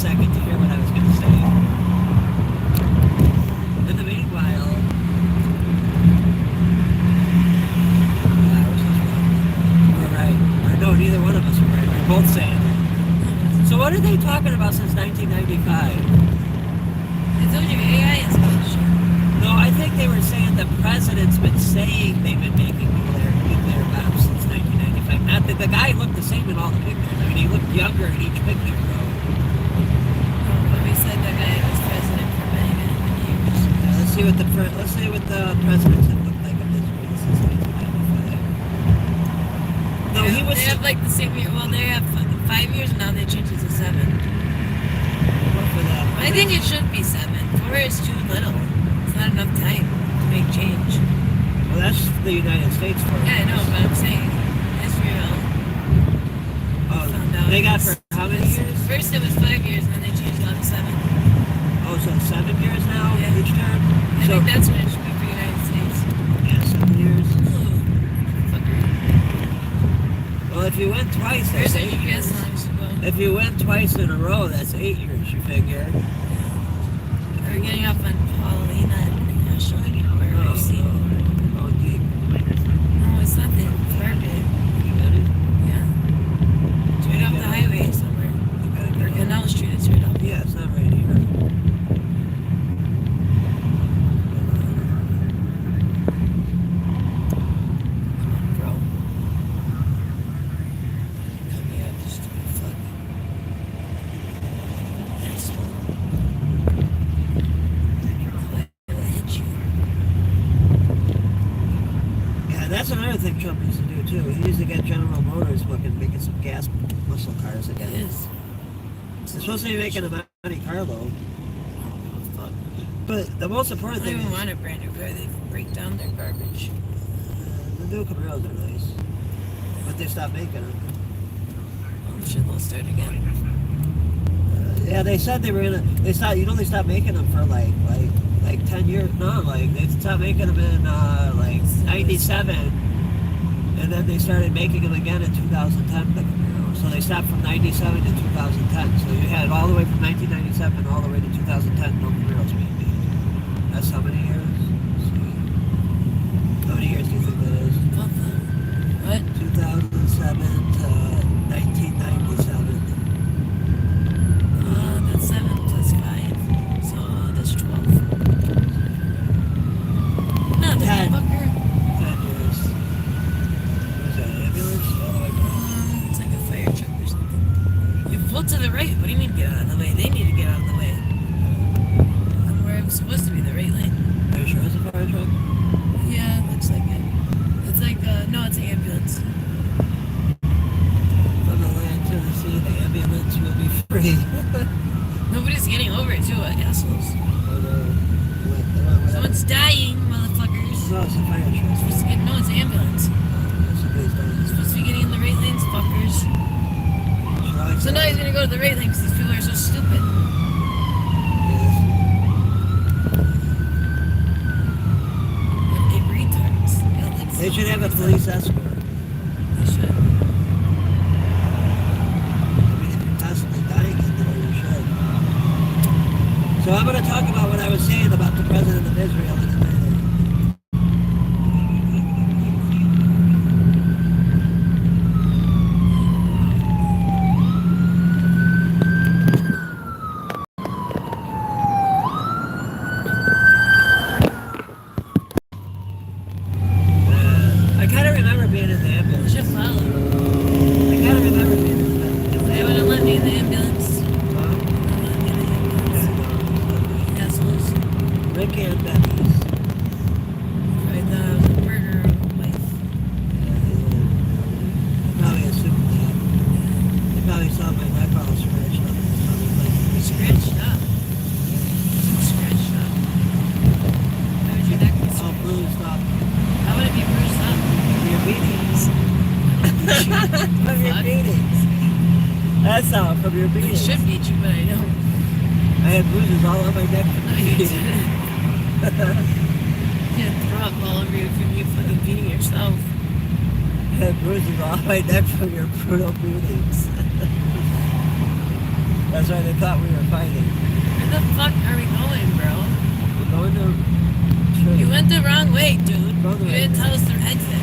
second to hear what I was going to say. In the meanwhile, I was just wrong. We're right. Or no, neither one of us are right. We're both saying. So what are they talking about since 1995? I told you AI is bullshit. No, I think they were saying the president's been saying they've been making nuclear bombs since 1995. Not that the guy looked the same in all the pictures. I mean, he looked younger in each picture, though. But we said that guy was president for many, many, many years. Let's see what the presidents have looked like in Israel since 1995. No, he was. They have like the same year. Well, they have 5 years now. They changed it to 7. What for that? I think it should be 7. 4 is too little. It's not enough time to make change. Well, that's the United States for. Yeah, I know, but I'm saying Israel. Oh, they got for how many years? First it was 5 years, and then they changed it up to 7. Oh, so 7 years now each term. I think that's what it should be for the United States. Yeah, 7 years. Fucker. Well, if you win twice, that's 8 years. If you win twice in a row, that's 8 years. You figure. We're getting up on Paulina International. Where we've seen. Oh, deep. No, it's not that far, babe. Yeah. It's right off the highway somewhere. Or Canal Street, it's right off. Yeah, it's not right here. Bro. Cut me out, just stupid fuck. Asshole. I'll hit you. Yeah, that's another thing Trump needs to do too. He needs to get General Motors looking, making some gas muscle cars again. It is. They're supposed to be making a Monte Carlo. Fuck. But the most I important don't thing even is want a brand new car. They break down their garbage. the new Camaros are nice. But they stopped making them. Oh shit, they'll start again. Yeah, they said they were gonna. They stopped. They stopped making them for like 10 years. No, like they stopped making them in like '97, and then they started making them again in 2010. The Camaro. So they stopped from '97 to 2010. So you had all the way from 1997 all the way to 2010. No Camaros being made. That's how many years? How many years do you think that is? What? 2007 to 1997. That's 7 plus 5. So that's 12. No, the 10. fucker. 10 years. What is that, an ambulance? It's like a fire truck or something. You pull to the right. What do you mean get out of the way? They need to get out of the way. I'm where I'm supposed to be, the right lane. Are you sure it's a fire truck? Yeah, looks like it. It's like, no, it's an ambulance. From the land to the sea, the ambulance will be free. Nobody's getting over it, too, assholes. Someone's dying, motherfuckers. No, it's a fire truck. No, it's an ambulance. Somebody's dying. Supposed to be getting in the right lanes, fuckers. So now he's gonna go to the right lane because these people are so stupid. Fucking retards. They should have a police escort. They should. I mean, if you're constantly dying in there, you should. So I'm going to talk about what I was saying about the president of Israel in a minute. I kind of remember being in the ambulance. Should follow. I kind of remember being in the ambulance. They wouldn't let me in the ambulance. Huh? Assholes. Rick and Betty's. I thought I was a murderer of a wife. Probably assumed that. They probably saw my neck all scratched up. Probably like, Scratched up. Scratched up. How would your neck be all scratched? bruised up. How would it be bruised up? From your beatings. From your Fuck. beatings. That's how, from your I beatings. should beat you, but I don't. I had bruises all on my neck from No, your you beatings. didn't. You had throw up all over you from you fucking beating yourself. I had bruises all on my neck from your brutal beatings. That's why they thought we were fighting. Where the fuck are we going, bro? We're going to trade. You went the wrong way, dude. Go the You right didn't way. tell us the exit.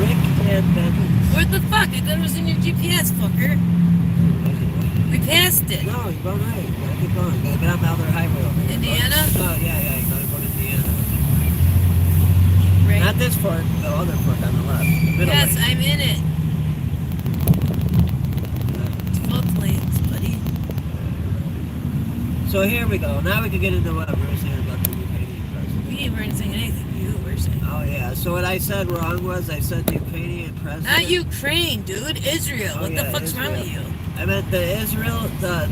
Rick and Benny's. What the fuck? I thought it was in your GPS, fucker. We passed it. No, you're going right. You gotta keep going. You gotta get on the other highway over here. Indiana? Oh, yeah, you gotta go to Indiana. Right. Not this fork, the other fork on the left. The middle Yes, lane. I'm in it. It's both lanes, buddy. So here we go. Now we can get into what we were saying about the Ukrainian president. We weren't saying anything. You were saying. Oh, yeah. So what I said wrong was I said the Ukrainian president. Not Ukraine, dude. Israel. Oh, What yeah, the fuck's wrong with you? I meant the Israel, the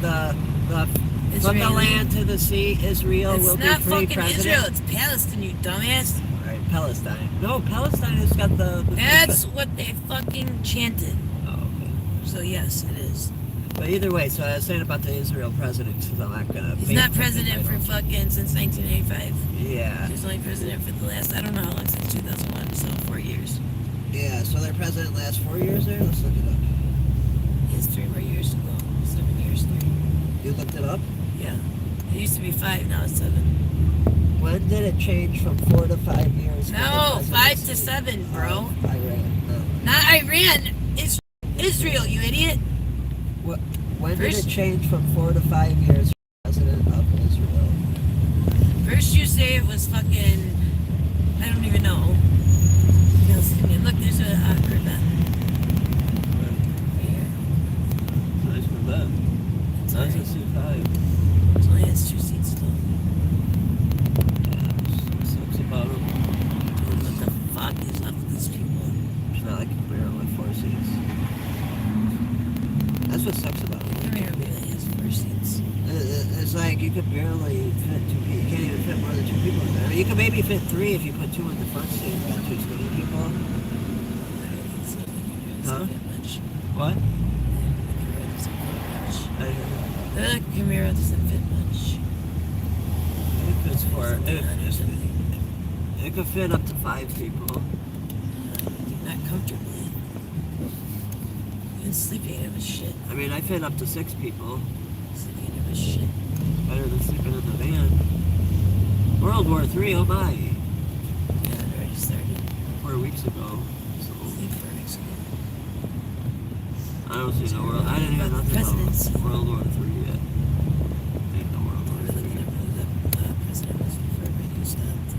from the Israeli? land to the sea, Israel It's will be not free fucking president. Israel. It's Palestine, you dumbass. Right, Palestine. No, Palestine has got the That's what they fucking chanted. Oh, okay. So yes, it is. But either way, so I was saying about the Israel president, because I'm not gonna. He's not president for fucking since 1985. Yeah. He was only president for the last, I don't know how long, since 2001, so 4 years. Yeah. So their president lasts 4 years there. Let's look it up. He has 3 more years to go. 7 years, 3. You looked it up. Yeah. It used to be 5, now it's 7. When did it change from 4 to 5 years? for No, the 5 to presidency? 7, bro. Iran. No. Not Iran. It's Israel, you idiot. When did First- it change from 4 to 5 years for president of Israel? First you say it was fucking, I don't even know. Palestinian. Look, there's a Corvette. Right here. Nice for that. It's Nice alright. to see 5. It only has 2 seats though. Yeah, sucks about them. Dude, what the fuck is up with these people? It's not like a barrel with 4 seats. That's what sucks about it. Premier really has 4 seats. It's like you could barely fit 2 people. You can't even fit more than 2 people in there. I mean, you could maybe fit 3 if you put 2 in the front seat and got 2 skinny people. I don't think so. Huh? Doesn't fit much. What? The Camaro doesn't fit much. It fits for Something on or something. it could fit up to 5 people. Not comfortably. Even sleeping in it was shit. I mean, I fit up to 6 people. Sleeping in it was shit. Better than sleeping in the van. World War III, oh my. Yeah, it already started. 4 weeks ago. So Sleep 4 weeks ago. I don't see no world. I didn't hear nothing Presidents. about World War III yet. Ain't no World War We're looking III. at who the president was before everything stopped.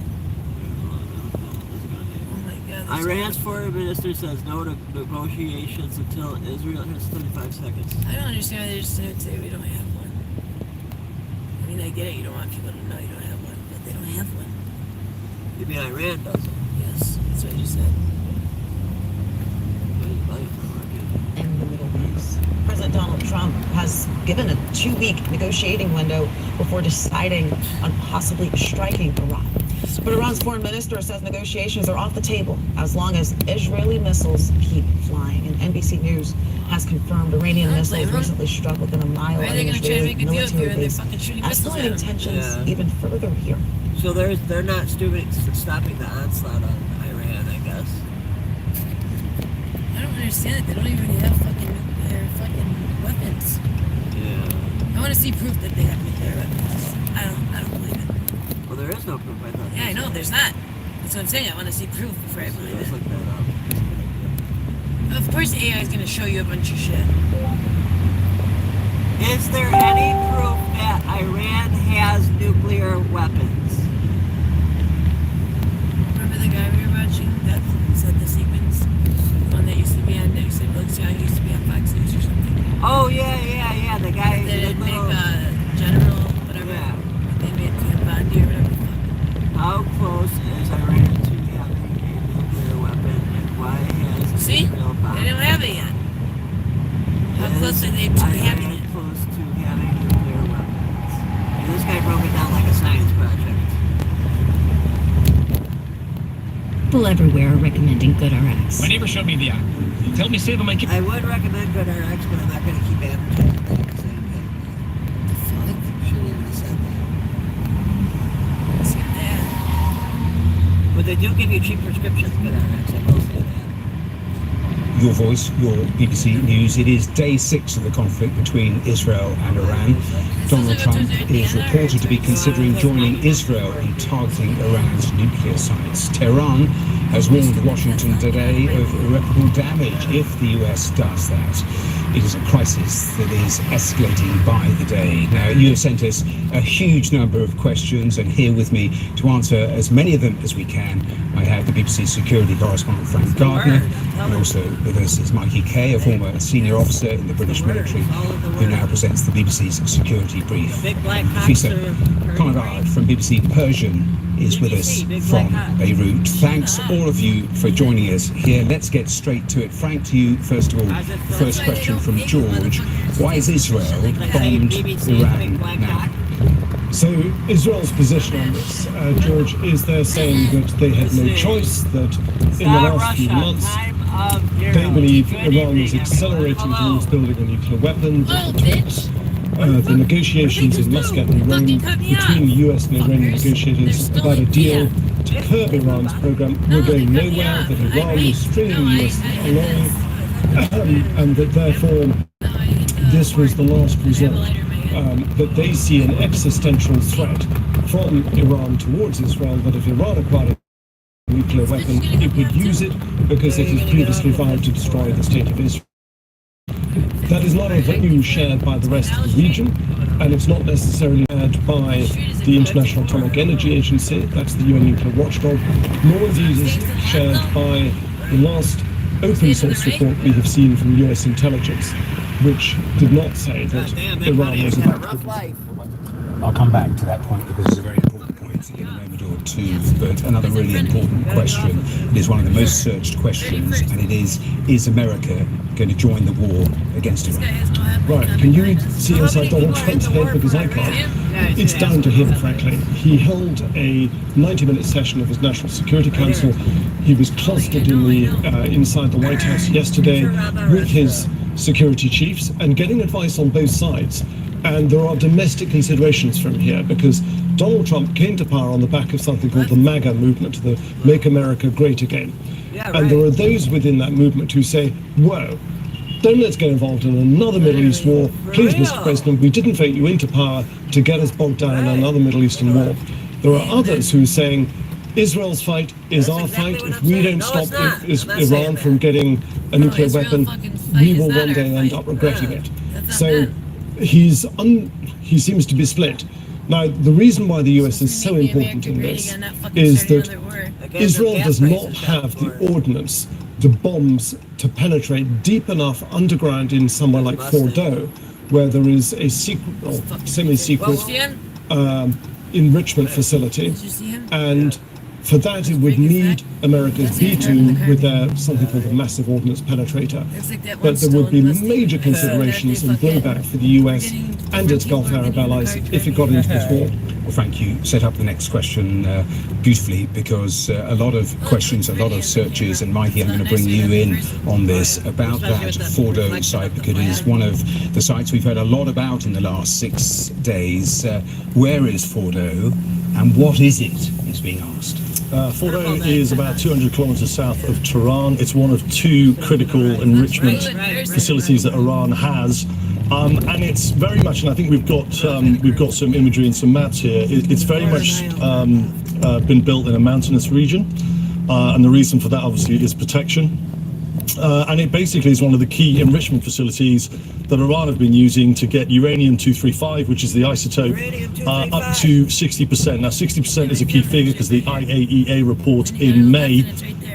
Oh my god. that's Iran's all- foreign minister says no to negotiations until Israel has 35 seconds. I don't understand why they're just going to say we don't have one. I mean, I get it. You don't want people to know you don't have one, but they don't have one. You mean Iran doesn't? Yes, that's what I just said. What is life for market? In the Middle East. President Donald Trump has given a 2-week negotiating window before deciding on possibly striking Iran. But Iran's foreign minister says negotiations are off the table as long as Israeli missiles keep flying. And NBC News has confirmed Iranian I don't missiles blame 'em. recently struck within a mile Why of are they an going to try to Israeli make a deal if military you're base, fucking shooting missiles at escalating them? tensions Yeah. even further here. So they're not stopping the onslaught on Iran, I guess. I don't understand it. They don't even have their fucking weapons. Yeah. I want to see proof that they have nuclear weapons. I don't believe it. Well, there is no proof. I thought. Yeah, I know. There's not. That's what I'm saying. I want to see proof before I believe Let's it. look that up. Of course, AI is going to show you a bunch of shit. Is there any proof that Iran has nuclear weapons? Remember the guy we were watching that said the sequence? The one that used to be on, that you said Bugs Young used to be on Fox News or something? Oh yeah. The guy. They the didn't make little- general, whatever. Yeah. They made Ken Bondi or whatever the fuck. How close is Iran to having a nuclear weapon, and why has See? Israel bombed? They didn't have it yet. How Is close are they to having Iran it? close to having nuclear weapons? And this guy broke it down like a science project. People everywhere are recommending GoodRx. My neighbor showed me the app. Tell me save on my kid. I would recommend GoodRx, but I'm not going to keep advertising that because I shouldn't have said that. Let's get that. But they do give you cheap prescriptions, GoodRx. I will say that. your voice, your BBC News. It is day 6 of the conflict between Israel and Iran. Donald Trump is reported to be considering joining Israel in targeting Iran's nuclear sites. Tehran has warned Washington today of irreparable damage if the US does that. It is a crisis that is escalating by the day. Now, you have sent us a huge number of questions, and here with me to answer as many of them as we can, I have the BBC security correspondent Frank Gardner, and also with us is Mikey Kay, a former senior officer in the British military, who now presents the BBC's security brief. Fisa Conrad from BBC Persian is with us from Beirut. Thanks all of you for joining us here. Let's get straight to it. Frank, to you first of all. First question from George. Why is Israel bombed Iran now? So Israel's position on this, George, is they're saying that they had no choice, that in the last few months they believe Iran was accelerating towards building a nuclear weapon, that the talks, the negotiations in Muscat and Rome between the US and Iranian negotiators about a deal to curb Iran's program were going nowhere, that Iran was stringing the US along, and that therefore this was the last resort. That they see an existential threat from Iran towards Israel, that if Iran acquired a nuclear weapon, it would use it because it has previously vowed to destroy the state of Israel. That is not a view shared by the rest of the region, and it's not necessarily shared by the International Atomic Energy Agency, that's the UN nuclear watchdog, nor indeed is it shared by the last open source report we have seen from US intelligence, which did not say that Iran was about to. I'll come back to that point because it's a very important point in a moment or two. But another really important question, it is one of the most searched questions, and it is America going to join the war against Iran? Right, can you see inside Donald Trump's head? Because I can't. It's down to him, frankly. He held a 90-minute session of his National Security Council. He was closeted in the inside the White House yesterday with his security chiefs and getting advice on both sides. And there are domestic considerations from here because Donald Trump came to power on the back of something called the MAGA movement, the Make America Great Again. And there are those within that movement who say, whoa, don't let's get involved in another Middle East war. Please, Mr. President, we didn't vote you into power to get us bogged down in another Middle Eastern war. There are others who are saying, Israel's fight is our fight. If we don't stop Iran from getting a nuclear weapon, we will one day end up regretting it. So he seems to be split. Now, the reason why the US is so important in this is that Israel does not have the ordnance, the bombs to penetrate deep enough underground in somewhere like Fordo, where there is a secret or semi-secret enrichment facility, and for that, it would need America's B-2 with their something called the Massive Ordnance Penetrator. But there would be major considerations and blowback for the US and its Gulf Arab allies if it got into this war. Well, Frank, you set up the next question beautifully because a lot of questions, a lot of searches, and Mikey, I'm going to bring you in on this about that Fordo site because it is one of the sites we've heard a lot about in the last 6 days. Where is Fordo and what is it, is being asked? Fordo is about 200 kilometers south of Tehran. It's one of 2 critical enrichment facilities that Iran has. And it's very much, and I think we've got some imagery and some maps here. It's very much been built in a mountainous region, and the reason for that obviously is protection. And it basically is one of the key enrichment facilities that Iran have been using to get uranium-235, which is the isotope, up to 60%. Now, 60% is a key figure because the IAEA report in May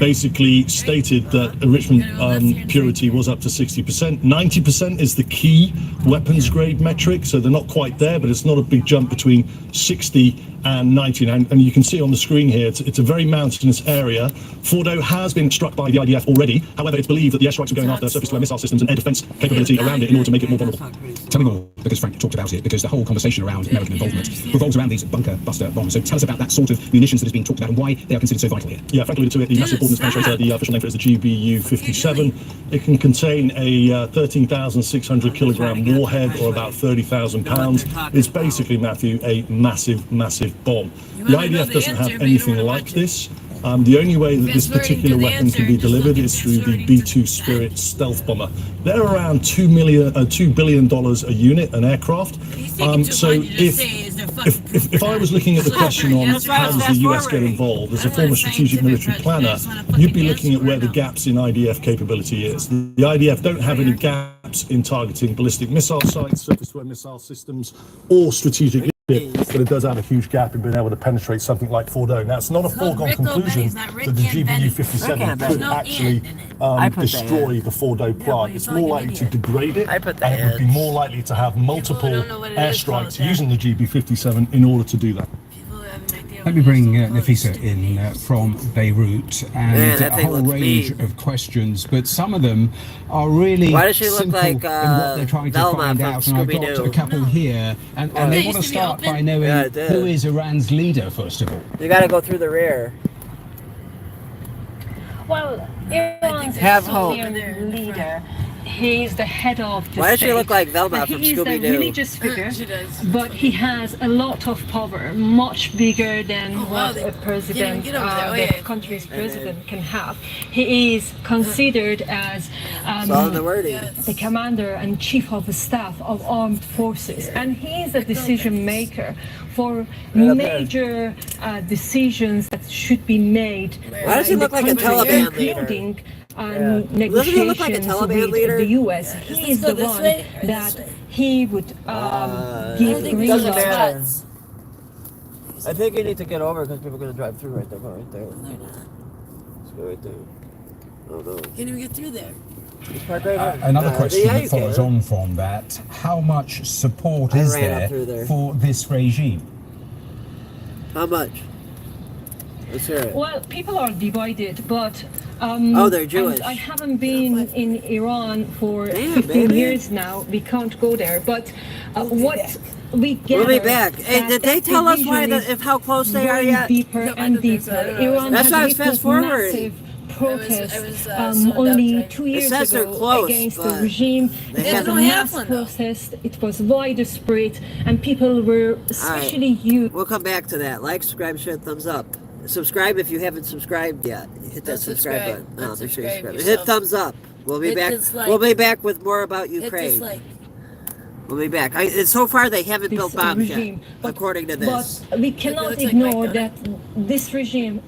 basically stated that enrichment purity was up to 60%. 90% is the key weapons grade metric, so they're not quite there, but it's not a big jump between 60 and 90. And you can see on the screen here, it's a very mountainous area. Fordo has been struck by the IDF already. However, it's believed that the airstrikes are going after surface-to-air missile systems and air defense capability around it in order to make it more vulnerable. Tell me more, because Frank talked about it, because the whole conversation around American involvement revolves around these bunker buster bombs. So tell us about that sort of munitions that is being talked about and why they are considered so vital here. Yeah, Frank alluded to it. The Massive Ordnance Penetrator, the official name for it is the GBU-57. It can contain a 13,600 kilogram warhead, or about 30,000 pounds. It's basically, Matthew, a massive, massive bomb. The IDF doesn't have anything like this. The only way that this Fast-forwarding particular to the weapon can answer be and just delivered looking is through the fast-forwarding to B-2 Spirit stealth bomber. They're around $2 billion a unit, an aircraft. So if I was looking at the question on how does the US get involved, as a former strategic military planner, you'd be looking at where the gaps in IDF capability is. The IDF don't have any gaps in targeting ballistic missile sites, surface-to-air missile systems, or strategic leadership, but it does have a huge gap in being able to penetrate something like Fordo. Now, it's not a foregone conclusion that the GBU-57 could actually destroy the Fordo plant. It's more likely to degrade it, and it would be more likely to have multiple airstrikes using the GBU-57 in order to do that. Let me bring Nafisa in from Beirut, and Man, that a thing whole looks range mean. of questions, but some of them are really Why does she look simple like, in what they're trying to Velma find from out. And I've got Scooby-Doo? a couple here, and They they used want to to be start open? by knowing Yeah, it did. who is Iran's leader, first of all. You gotta go through the rear. Well, Iran's Have hope. Syrian leader. He is the head of the Why does she state. look like Velma And from he is a Scooby-Doo? religious figure, She does. but he has a lot of power, much bigger than Oh, wow, what they a can't president, even get over there. Oh, the yeah. country's president can have. He is considered as It's all in the wording. the commander and chief of the staff of armed forces, and he is a decision maker for major decisions that should be made. Why does he in the look like a country, Taliban leader? including Doesn't he negotiations look like a Taliban with leader? the U.S. He is go the this one way or this that way? he would I give don't think green doesn't light. matter. I think you need to get over because people are gonna drive through right there. Go right there. They're not. Let's go right there. Oh no. Can't even get through there. Just park right here. Another question yeah, that you follows can. on from that: how much support I is ran up there through there. for this regime? How much? Let's hear it. Well, people are divided, but Oh, they're Jewish. I haven't been in Iran for Damn, 15 baby. years now. We can't go there, but what we get. We'll be back. Hey, did they tell us why how close they are going yet? deeper No, I and don't think deeper. so. I don't know. Iran That's has why I was witnessed fast-forwarding. massive protests zoned only out 2 It years says they're ago close, against the but regime. they It was a don't have mass one, though. protest. It was widespread, and people were, especially youth. We'll come back to that. Like, subscribe, share, thumbs up. Subscribe if you haven't subscribed yet. Hit that subscribe button. Oh, make sure you Unsubscribe subscribe. yourself. Hit thumbs up. We'll be Hit back. dislike. We'll be back with more about Hit Ukraine. dislike. We'll be back. So far, they haven't This built bombs yet, regime. according to this. But we cannot looks like ignore Mike, that this regime